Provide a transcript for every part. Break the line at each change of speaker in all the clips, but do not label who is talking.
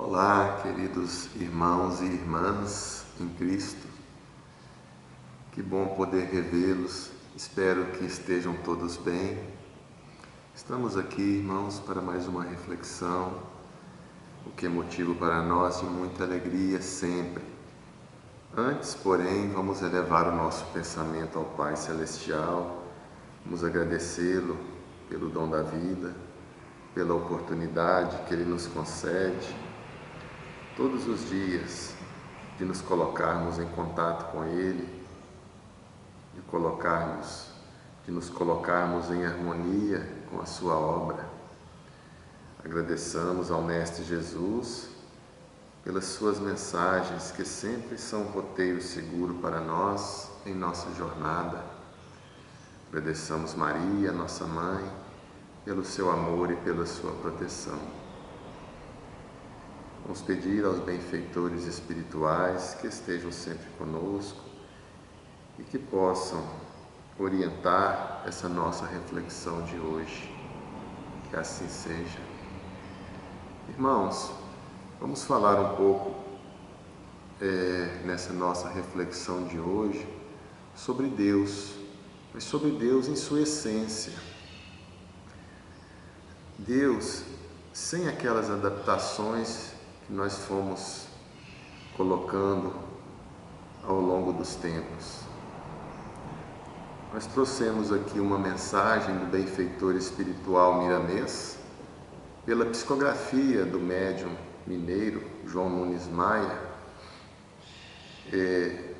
Olá, queridos irmãos e irmãs em Cristo. Que bom poder revê-los. Espero que estejam todos bem. Estamos aqui, irmãos, para mais uma reflexão, o que é motivo para nós de muita alegria sempre. Antes, porém, vamos elevar o nosso pensamento ao Pai Celestial, vamos agradecê-lo pelo dom da vida, pela oportunidade que Ele nos concede todos os dias de nos colocarmos em contato com Ele, de nos colocarmos em harmonia com a Sua obra. Agradeçamos ao Mestre Jesus pelas Suas mensagens, que sempre são um roteiro seguro para nós em nossa jornada. Agradeçamos Maria, nossa Mãe, pelo seu amor e pela sua proteção. Vamos pedir aos benfeitores espirituais que estejam sempre conosco e que possam orientar essa nossa reflexão de hoje. Que assim seja. Irmãos, vamos falar um pouco nessa nossa reflexão de hoje sobre Deus, mas sobre Deus em sua essência. Deus, sem aquelas adaptações que nós fomos colocando ao longo dos tempos. Nós trouxemos aqui uma mensagem do benfeitor espiritual Miramês, pela psicografia do médium mineiro João Nunes Maia,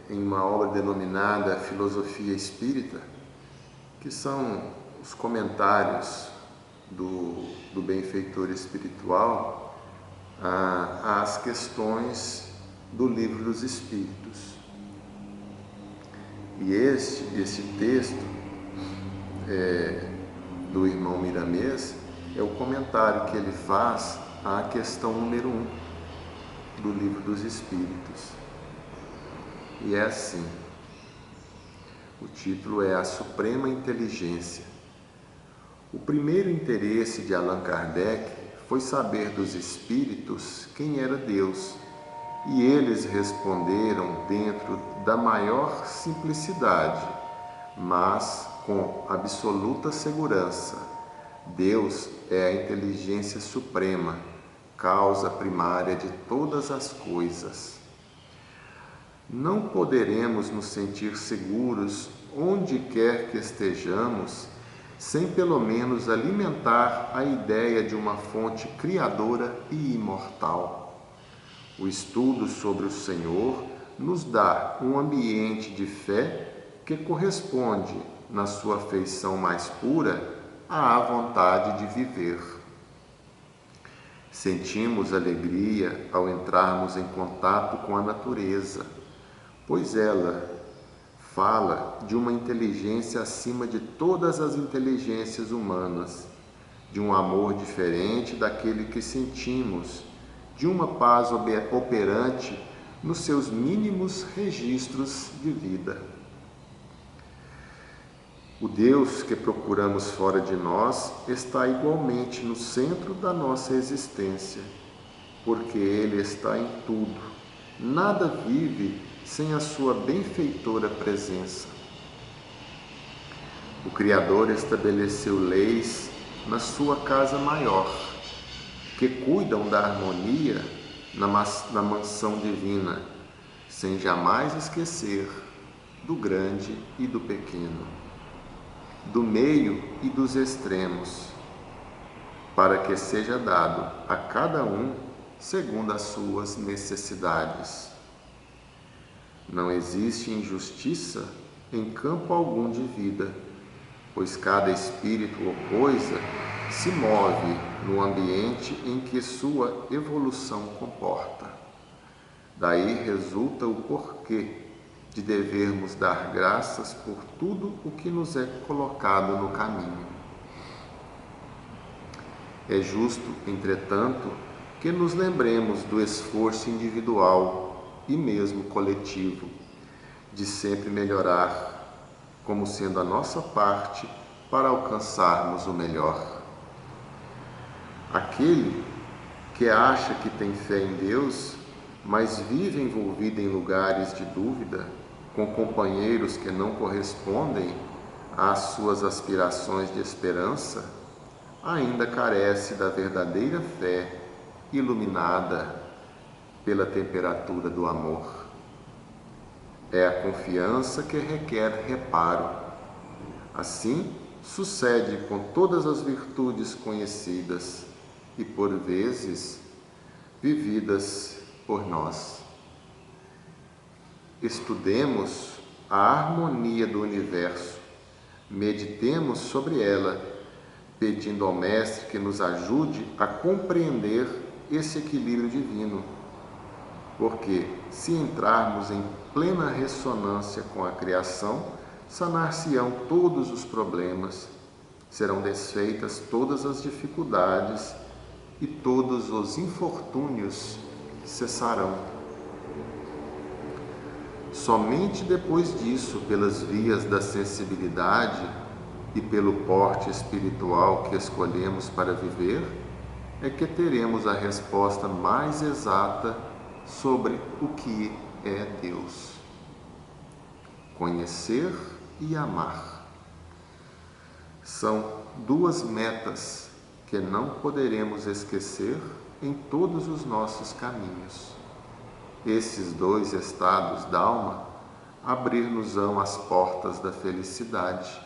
em uma obra denominada Filosofia Espírita, que são os comentários do benfeitor espiritual às questões do Livro dos Espíritos. E este texto do irmão Miramês é o comentário que ele faz à questão número 1 do Livro dos Espíritos. E é assim: o título é A Suprema Inteligência. O primeiro interesse de Allan Kardec foi saber dos espíritos quem era Deus, e eles responderam dentro da maior simplicidade, mas com absoluta segurança: Deus é a inteligência suprema, causa primária de todas as coisas. Não poderemos nos sentir seguros onde quer que estejamos, sem pelo menos alimentar a ideia de uma fonte criadora e imortal. O estudo sobre o Senhor nos dá um ambiente de fé que corresponde, na sua feição mais pura, à vontade de viver. Sentimos alegria ao entrarmos em contato com a natureza, pois ela fala de uma inteligência acima de todas as inteligências humanas, de um amor diferente daquele que sentimos, de uma paz operante nos seus mínimos registros de vida. O Deus que procuramos fora de nós está igualmente no centro da nossa existência, porque Ele está em tudo. Nada vive sem a sua benfeitora presença. O Criador estabeleceu leis na sua casa maior, que cuidam da harmonia na mansão divina, sem jamais esquecer do grande e do pequeno, do meio e dos extremos, para que seja dado a cada um segundo as suas necessidades. Não existe injustiça em campo algum de vida, pois cada espírito ou coisa se move no ambiente em que sua evolução comporta. Daí resulta o porquê de devermos dar graças por tudo o que nos é colocado no caminho. É justo, entretanto, que nos lembremos do esforço individual e mesmo coletivo, de sempre melhorar, como sendo a nossa parte para alcançarmos o melhor. Aquele que acha que tem fé em Deus, mas vive envolvida em lugares de dúvida, com companheiros que não correspondem às suas aspirações de esperança, ainda carece da verdadeira fé iluminada pela temperatura do amor. É a confiança que requer reparo. Assim, sucede com todas as virtudes conhecidas e, por vezes, vividas por nós. Estudemos a harmonia do universo, meditemos sobre ela, pedindo ao Mestre que nos ajude a compreender esse equilíbrio divino, porque se entrarmos em plena ressonância com a criação, sanar-se-ão todos os problemas, serão desfeitas todas as dificuldades e todos os infortúnios cessarão. Somente depois disso, pelas vias da sensibilidade e pelo porte espiritual que escolhemos para viver, é que teremos a resposta mais exata sobre o que é Deus. Conhecer e amar são duas metas que não poderemos esquecer em todos os nossos caminhos. Esses dois estados d'alma abrir-nos-ão as portas da felicidade,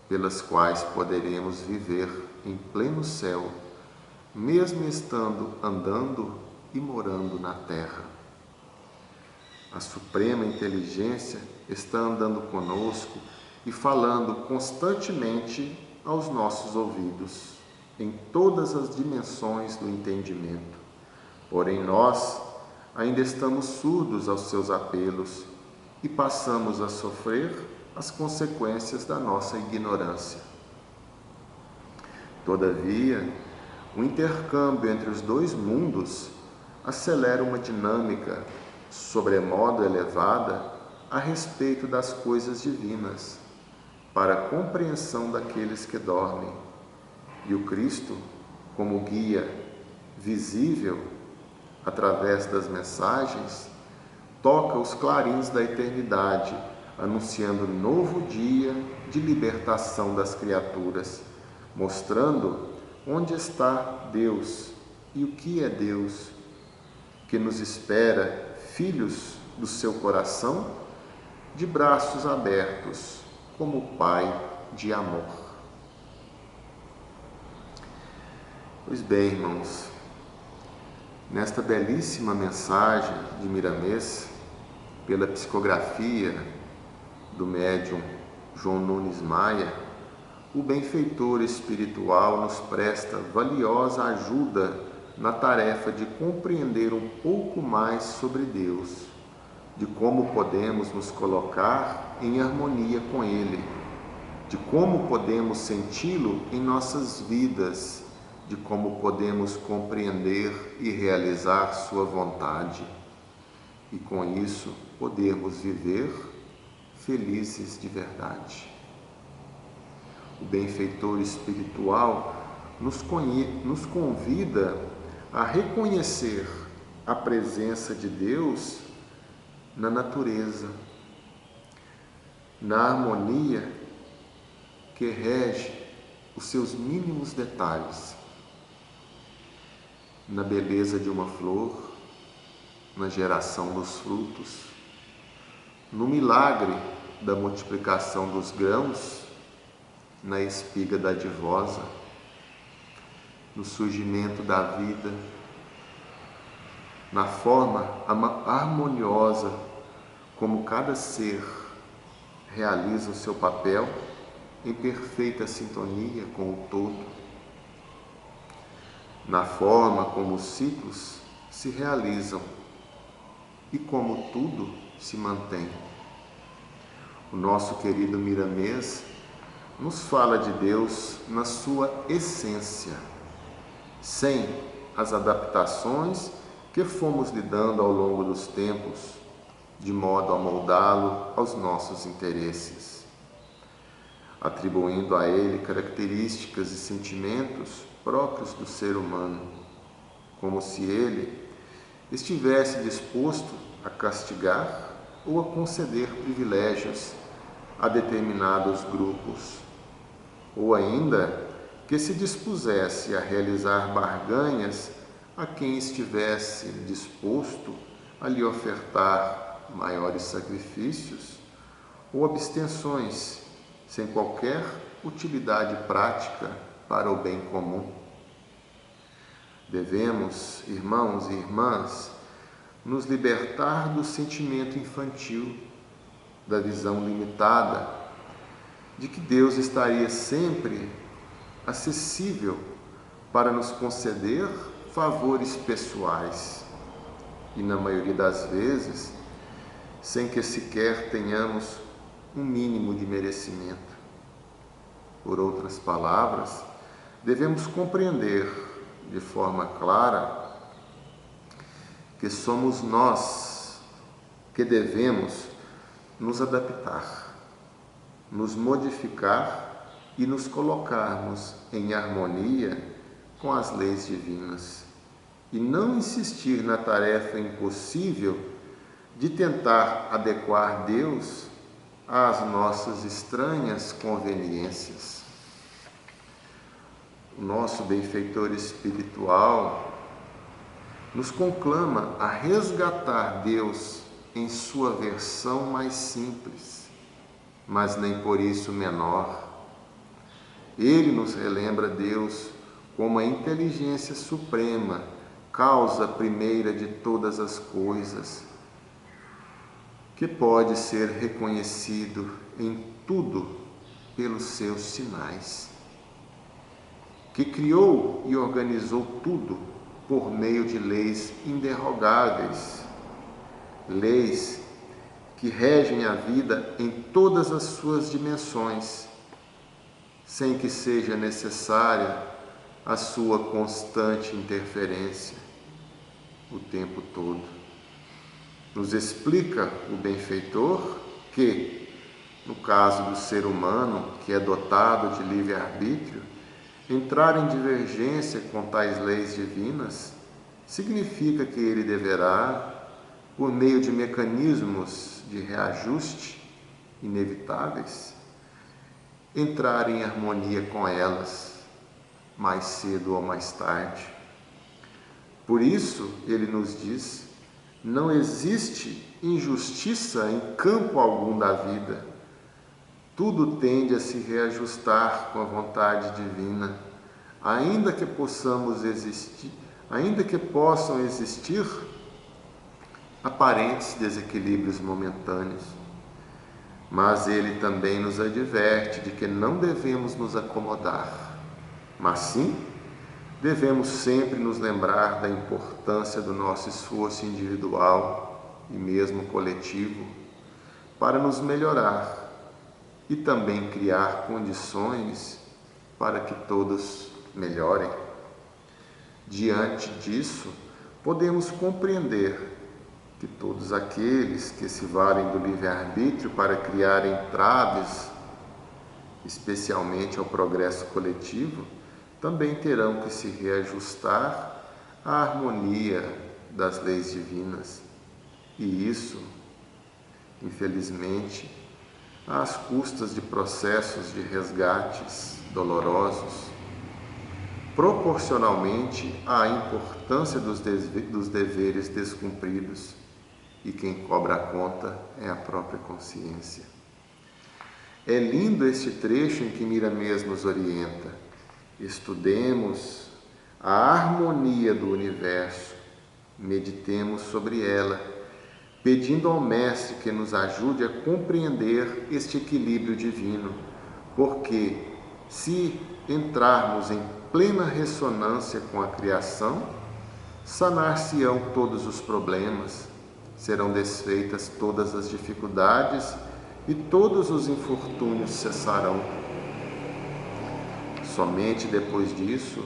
pelas quais poderemos viver em pleno céu, mesmo estando andando e morando na terra. A suprema inteligência está andando conosco e falando constantemente aos nossos ouvidos, em todas as dimensões do entendimento. Porém, nós ainda estamos surdos aos seus apelos e passamos a sofrer as consequências da nossa ignorância. Todavia, o intercâmbio entre os dois mundos acelera uma dinâmica sobremodo elevada a respeito das coisas divinas, para a compreensão daqueles que dormem. E o Cristo, como guia visível através das mensagens, toca os clarins da eternidade, anunciando novo dia de libertação das criaturas, mostrando onde está Deus e o que é Deus, que nos espera, filhos do seu coração, de braços abertos, como Pai de amor. Pois bem, irmãos, nesta belíssima mensagem de Miramês, pela psicografia do médium João Nunes Maia, o benfeitor espiritual nos presta valiosa ajuda na tarefa de compreender um pouco mais sobre Deus, de como podemos nos colocar em harmonia com Ele, de como podemos senti-lo em nossas vidas, de como podemos compreender e realizar sua vontade, e com isso podermos viver felizes de verdade. O benfeitor espiritual nos convida a reconhecer a presença de Deus na natureza, na harmonia que rege os seus mínimos detalhes, na beleza de uma flor, na geração dos frutos, no milagre da multiplicação dos grãos, na espiga dadivosa, no surgimento da vida, na forma harmoniosa como cada ser realiza o seu papel em perfeita sintonia com o todo, na forma como os ciclos se realizam e como tudo se mantém. O nosso querido Miramês nos fala de Deus na sua essência, sem as adaptações que fomos lhe dando ao longo dos tempos, de modo a moldá-lo aos nossos interesses, atribuindo a ele características e sentimentos próprios do ser humano, como se ele estivesse disposto a castigar ou a conceder privilégios a determinados grupos, ou ainda que se dispusesse a realizar barganhas a quem estivesse disposto a lhe ofertar maiores sacrifícios ou abstenções sem qualquer utilidade prática para o bem comum. Devemos, irmãos e irmãs, nos libertar do sentimento infantil, da visão limitada, de que Deus estaria sempre acessível para nos conceder favores pessoais e, na maioria das vezes, sem que sequer tenhamos um mínimo de merecimento. Por outras palavras, devemos compreender de forma clara que somos nós que devemos nos adaptar, nos modificar e nos colocarmos em harmonia com as leis divinas e não insistir na tarefa impossível de tentar adequar Deus às nossas estranhas conveniências. O nosso benfeitor espiritual nos conclama a resgatar Deus em sua versão mais simples, mas nem por isso menor. Ele nos relembra Deus como a inteligência suprema, causa primeira de todas as coisas, que pode ser reconhecido em tudo pelos seus sinais, que criou e organizou tudo por meio de leis inderrogáveis, leis que regem a vida em todas as suas dimensões, sem que seja necessária a sua constante interferência o tempo todo. Nos explica o benfeitor que, no caso do ser humano, que é dotado de livre-arbítrio, entrar em divergência com tais leis divinas significa que ele deverá, por meio de mecanismos de reajuste inevitáveis, entrar em harmonia com elas, mais cedo ou mais tarde. Por isso, ele nos diz, não existe injustiça em campo algum da vida. Tudo tende a se reajustar com a vontade divina, ainda que possam existir aparentes desequilíbrios momentâneos. Mas ele também nos adverte de que não devemos nos acomodar, mas sim devemos sempre nos lembrar da importância do nosso esforço individual e mesmo coletivo para nos melhorar e também criar condições para que todos melhorem. Diante disso, podemos compreender que todos aqueles que se valem do livre-arbítrio para criar entraves, especialmente ao progresso coletivo, também terão que se reajustar à harmonia das leis divinas. E isso, infelizmente, às custas de processos de resgates dolorosos, proporcionalmente à importância dos deveres descumpridos, e quem cobra a conta é a própria consciência. É lindo este trecho em que Miramês nos orienta. Estudemos a harmonia do universo, meditemos sobre ela, pedindo ao Mestre que nos ajude a compreender este equilíbrio divino, porque se entrarmos em plena ressonância com a criação, sanar-se-ão todos os problemas, serão desfeitas todas as dificuldades e todos os infortúnios cessarão. Somente depois disso,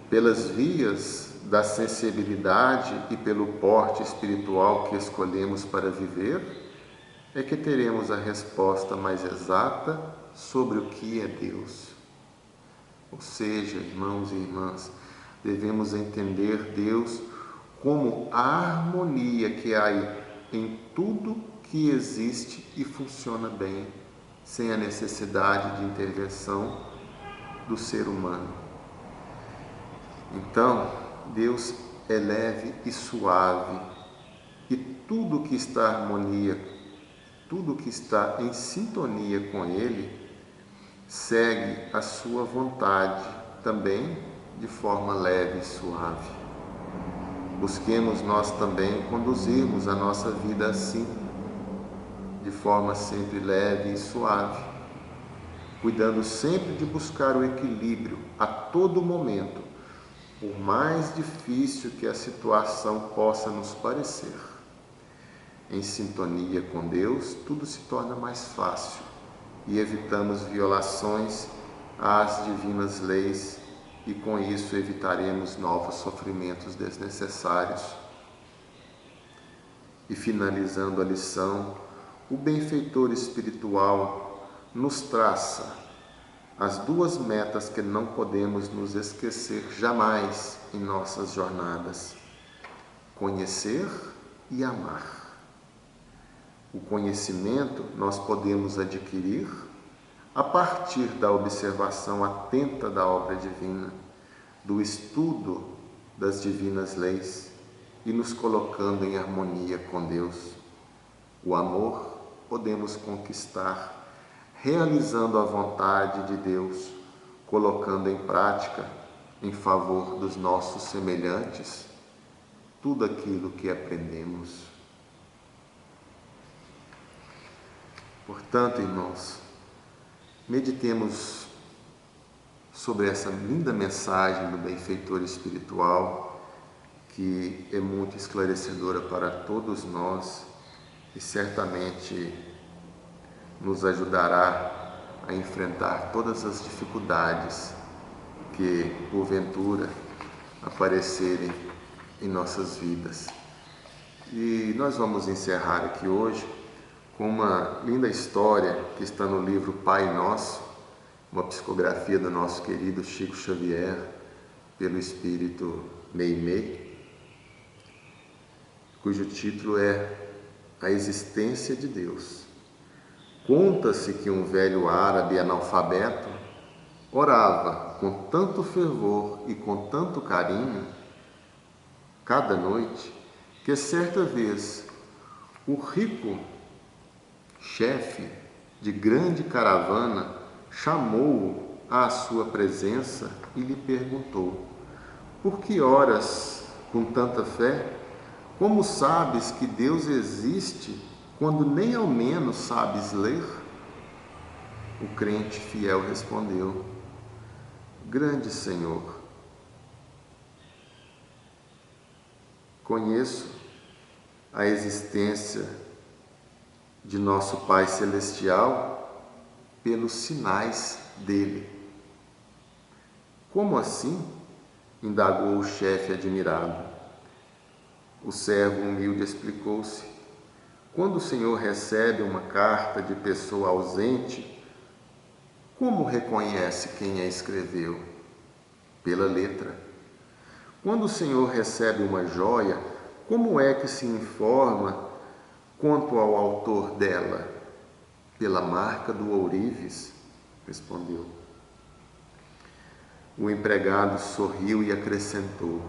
pelas vias da sensibilidade e pelo porte espiritual que escolhemos para viver, é que teremos a resposta mais exata sobre o que é Deus. Ou seja, irmãos e irmãs, devemos entender Deus como a harmonia que há em tudo que existe e funciona bem, sem a necessidade de intervenção do ser humano. Então, Deus é leve e suave, e tudo que está em harmonia, tudo que está em sintonia com Ele, segue a sua vontade também de forma leve e suave. Busquemos nós também conduzirmos a nossa vida assim, de forma sempre leve e suave, cuidando sempre de buscar o equilíbrio a todo momento, por mais difícil que a situação possa nos parecer. Em sintonia com Deus, tudo se torna mais fácil e evitamos violações às divinas leis e com isso evitaremos novos sofrimentos desnecessários. E finalizando a lição, o benfeitor espiritual nos traça as duas metas que não podemos nos esquecer jamais em nossas jornadas: conhecer e amar. O conhecimento nós podemos adquirir a partir da observação atenta da obra divina, do estudo das divinas leis e nos colocando em harmonia com Deus. O amor podemos conquistar realizando a vontade de Deus, colocando em prática, em favor dos nossos semelhantes, tudo aquilo que aprendemos. Portanto, irmãos, meditemos sobre essa linda mensagem do benfeitor espiritual, que é muito esclarecedora para todos nós e certamente nos ajudará a enfrentar todas as dificuldades que, porventura, aparecerem em nossas vidas. E nós vamos encerrar aqui hoje com uma linda história que está no livro Pai Nosso, uma psicografia do nosso querido Chico Xavier, pelo espírito Meimei, cujo título é A Existência de Deus. Conta-se que um velho árabe analfabeto orava com tanto fervor e com tanto carinho cada noite, que certa vez o rico chefe de grande caravana chamou-o à sua presença e lhe perguntou: por que oras com tanta fé? Como sabes que Deus existe quando nem ao menos sabes ler? O crente fiel respondeu: grande Senhor, conheço a existência de nosso Pai Celestial pelos sinais dele. Como assim? Indagou o chefe admirado. O servo humilde explicou-se: quando o Senhor recebe uma carta de pessoa ausente, como reconhece quem a escreveu? Pela letra. Quando o Senhor recebe uma joia, como é que se informa quanto ao autor dela? Pela marca do ourives, respondeu. O empregado sorriu e acrescentou: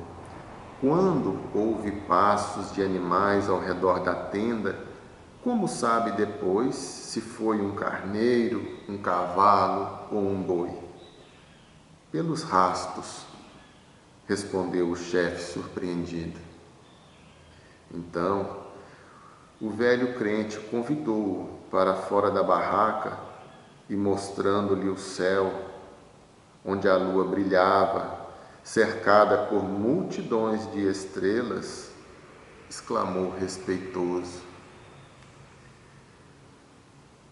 quando ouve passos de animais ao redor da tenda, como sabe depois se foi um carneiro, um cavalo ou um boi? Pelos rastos, respondeu o chefe surpreendido. Então, o velho crente convidou-o para fora da barraca e, mostrando-lhe o céu, onde a lua brilhava, cercada por multidões de estrelas, exclamou respeitoso: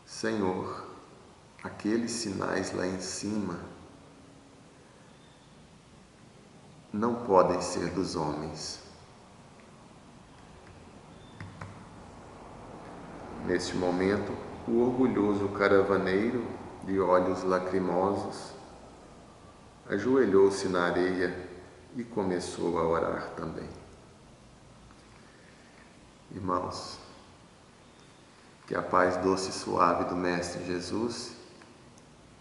Senhor, aqueles sinais lá em cima não podem ser dos homens. Neste momento, o orgulhoso caravaneiro, de olhos lacrimosos, ajoelhou-se na areia e começou a orar também. Irmãos, que a paz doce e suave do Mestre Jesus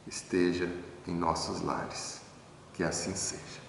esteja em nossos lares. Que assim seja.